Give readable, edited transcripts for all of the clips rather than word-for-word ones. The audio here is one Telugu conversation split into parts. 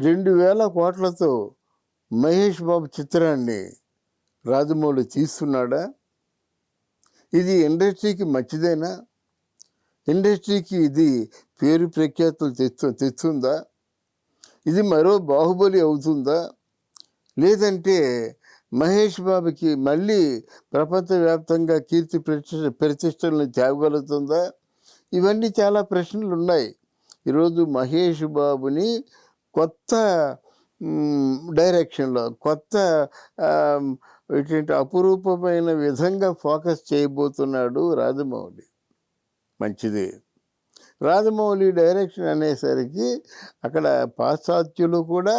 2,000 కోట్లతో మహేష్ బాబు చిత్రాన్ని రాజమౌళి తీస్తున్నాడా? ఇది ఇండస్ట్రీకి మంచిదేనా? ఇండస్ట్రీకి ఇది పేరు ప్రఖ్యాతులు తెస్తుందా? ఇది మరో బాహుబలి అవుతుందా? లేదంటే మహేష్ బాబుకి మళ్ళీ ప్రపంచవ్యాప్తంగా కీర్తి ప్రతిష్టలను తేగలుగుతుందా? ఇవన్నీ చాలా ప్రశ్నలు ఉన్నాయి. ఈరోజు మహేష్ బాబుని కొత్త డైరెక్షన్లో, కొత్త ఇటువంటి అపురూపమైన విధంగా ఫోకస్ చేయబోతున్నాడు రాజమౌళి. మంచిది. రాజమౌళి డైరెక్షన్ అనేసరికి అక్కడ పాశ్చాత్యులు కూడా,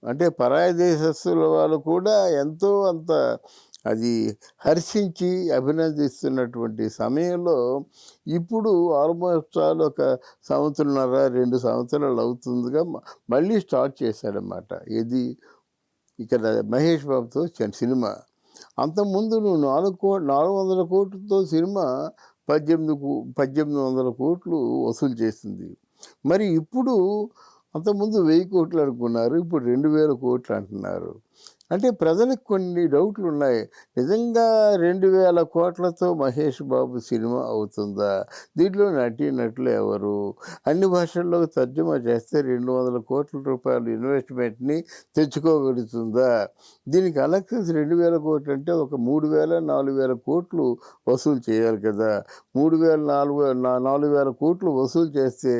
అంటే పరాయ దేశస్తుల వాళ్ళు కూడా ఎంతో అంత అది హర్షించి అభినందిస్తున్నటువంటి సమయంలో ఇప్పుడు ఆల్మోస్ట్ ఆల్ ఒక 1.5-2 సంవత్సరాలు అవుతుందిగా మళ్ళీ స్టార్ట్ చేశాడనమాట. ఇది ఇక్కడ మహేష్ బాబుతో సినిమా. అంతకుముందు నువ్వు 400 కోట్లతో సినిమా 1800 కోట్లు వసూలు చేసింది. మరి ఇప్పుడు అంతకుముందు 1000 కోట్లు అనుకున్నారు, ఇప్పుడు 2000 కోట్లు అంటున్నారు. అంటే ప్రజలకు కొన్ని డౌట్లు ఉన్నాయి. నిజంగా 2000 కోట్లతో మహేష్ బాబు సినిమా అవుతుందా? దీంట్లో నటీనటులు ఎవరు? అన్ని భాషల్లోకి తర్జుమా చేస్తే 200 కోట్ల రూపాయల ఇన్వెస్ట్మెంట్ని తెచ్చుకోగలుగుతుందా? దీనికి కలెక్షన్స్ 2000 కోట్లు అంటే ఒక 3000-4000 కోట్లు వసూలు చేయాలి కదా. 3000-4000 కోట్లు వసూలు చేస్తే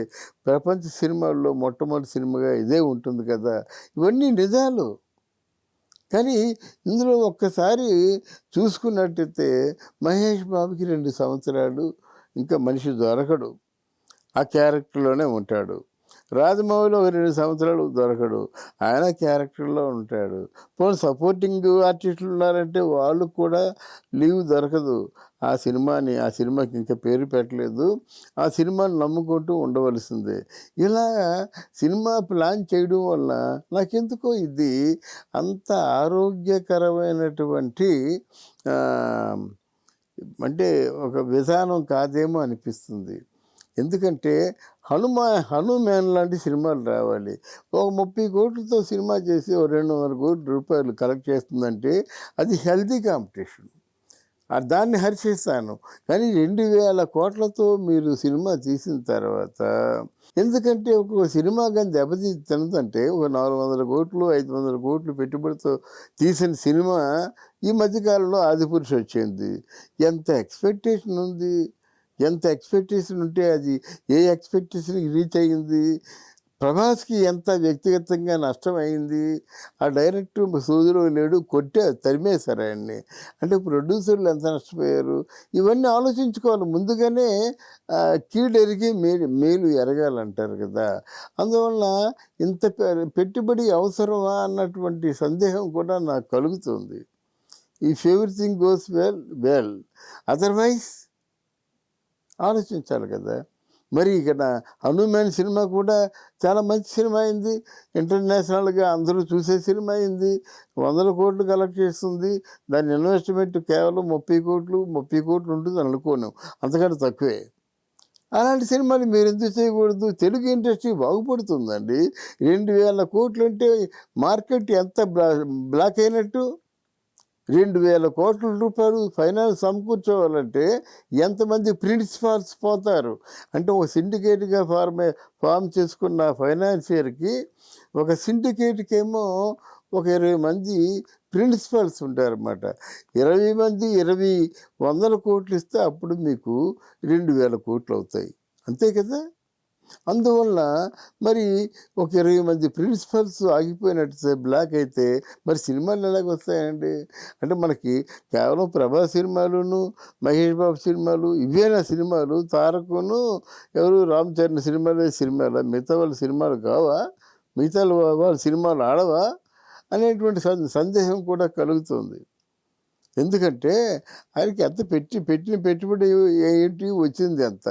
ప్రపంచ సినిమాల్లో మొట్టమొదటి సినిమాగా ఇదే ఉంటుంది కదా. ఇవన్నీ నిజాలు. కానీ ఇందులో ఒక్కసారి చూసుకున్నట్టయితే మహేష్ బాబుకి 2 సంవత్సరాలు ఇంకా మనిషి దొరకడు, ఆ క్యారెక్టర్లోనే ఉంటాడు. రాజమౌళిలో ఒక 2 సంవత్సరాలు దొరకడు, ఆయన క్యారెక్టర్లో ఉంటాడు. పోనీ సపోర్టింగ్ ఆర్టిస్టులు ఉన్నారంటే వాళ్ళు కూడా లీవ్ దొరకదు. ఆ సినిమాకి ఇంకా పేరు పెట్టలేదు, ఆ సినిమాని నమ్ముకుంటూ ఉండవలసిందే. ఇలా సినిమా ప్లాన్ చేయడం వల్ల నాకెందుకో ఇది అంత ఆరోగ్యకరమైనటువంటి అంటే ఒక విధానం కాదేమో అనిపిస్తుంది. ఎందుకంటే హనుమాన్ లాంటి సినిమాలు రావాలి. ఒక 30 కోట్లతో సినిమా చేసి ఒక 200 కోట్ల రూపాయలు కలెక్ట్ చేస్తుందంటే అది హెల్తీ కాంపిటీషన్, దాన్ని హర్షిస్తాను. కానీ 2000 కోట్లతో మీరు సినిమా తీసిన తర్వాత, ఎందుకంటే ఒక సినిమా కానీ తినదంటే ఒక 400 కోట్లు 500 కోట్లు పెట్టుబడితో తీసిన సినిమా ఈ మధ్యకాలంలో ఆదిపురుషు వచ్చింది. ఎంత ఎక్స్పెక్టేషన్ ఉంది, ఎంత ఎక్స్పెక్టేషన్ ఉంటే అది ఏ ఎక్స్పెక్టేషన్కి రీచ్ అయ్యింది. ప్రభాస్కి ఎంత వ్యక్తిగతంగా నష్టమైంది. ఆ డైరెక్టర్ సోదరు లేడు, తరిమేశారు ఆయన్ని. అంటే ప్రొడ్యూసర్లు ఎంత నష్టపోయారు. ఇవన్నీ ఆలోచించుకోవాలి ముందుగానే. కీడెరిగి మేలు ఎరగాలంటారు కదా. అందువల్ల ఇంత పెట్టుబడి అవసరమా అన్నటువంటి సందేహం కూడా నాకు కలుగుతుంది. If everything goes well, otherwise ఆలోచించాలి కదా. మరి ఇక్కడ హనుమాన్ సినిమా కూడా చాలా మంచి సినిమా అయింది, ఇంటర్నేషనల్గా అందరూ చూసే సినిమా అయింది, 100 కోట్లు కలెక్ట్ చేస్తుంది. దాని ఇన్వెస్ట్మెంట్ కేవలం 30 కోట్లు ఉంటుంది అనుకోను, అంతకంటే తక్కువే. అలాంటి సినిమాలు మీరు ఎందుకు చేయకూడదు? తెలుగు ఇండస్ట్రీ బాగుపడుతుందండి. 2000 కోట్లు అంటే మార్కెట్ ఎంత బ్లాక్ అయినట్టు. 2000 కోట్ల రూపాయలు ఫైనాన్స్ సమకూర్చోవాలంటే ఎంతమంది ప్రిన్సిపాల్స్ పోతారు. అంటే ఒక సిండికేట్గా ఫామ్ చేసుకున్న ఫైనాన్షియర్కి, ఒక సిండికేట్కి ఏమో ఒక 20 మంది ప్రిన్సిపల్స్ ఉంటారన్నమాట. 20 మంది 100 కోట్లు ఇస్తే అప్పుడు మీకు 2000 కోట్లు అవుతాయి, అంతే కదా. అందువల్ల మరి ఒక 20 మంది ప్రిన్సిపల్స్ ఆగిపోయినట్టు బ్లాక్ అయితే మరి సినిమాలు ఎలాగొస్తాయండి? అంటే మనకి కేవలం ప్రభాస్ సినిమాలును, మహేష్ బాబు సినిమాలు ఇవేనా సినిమాలు? తారకును ఎవరు రామ్ చరణ్ సినిమాలా? మిగతా వాళ్ళ సినిమాలు కావా? మిగతా వాళ్ళ సినిమాలు ఆడవా అనేటువంటి సందేహం కూడా కలుగుతుంది. ఎందుకంటే ఆయనకి ఎంత పెట్టిన పెట్టుబడి ఏంటి, వచ్చింది ఎంత.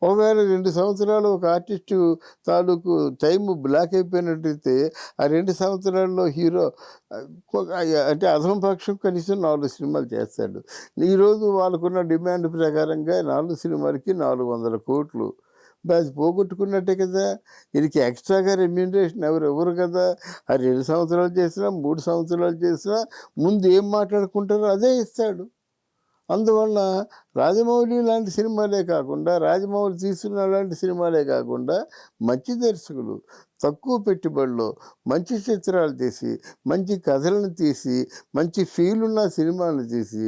ఒకవేళ 2 సంవత్సరాలు ఒక ఆర్టిస్టు తాలూకు టైం బ్లాక్ అయిపోయినట్టయితే ఆ 2 సంవత్సరాల్లో హీరో అంటే అధమ పక్షం కనీసం 4 సినిమాలు చేస్తాడు. ఈరోజు వాళ్ళకున్న డిమాండ్ ప్రకారంగా 4 సినిమాలకి 400 కోట్లు అది పోగొట్టుకున్నట్టే కదా. వీడికి ఎక్స్ట్రాగా రెమ్యూనరేషన్ ఎవరు ఇవ్వరు కదా. ఆ 2 సంవత్సరాలు చేసినా, 3 సంవత్సరాలు చేసినా ముందు ఏం మాట్లాడుకుంటారో అదే ఇస్తాడు. అందువలన రాజమౌళి లాంటి సినిమాలే కాకుండా, రాజమౌళి తీస్తున్న లాంటి సినిమాలే కాకుండా, మంచి దర్శకులు తక్కువ పెట్టుబడిలో మంచి చిత్రాలు తీసి, మంచి కథలను తీసి, మంచి ఫీల్ ఉన్న సినిమాలు తీసి,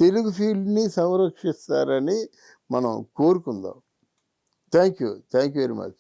తెలుగు ఫీల్డ్‌ని సంరక్షిస్తారని మనం కోరుకుందాం. Thank you. Thank you very much.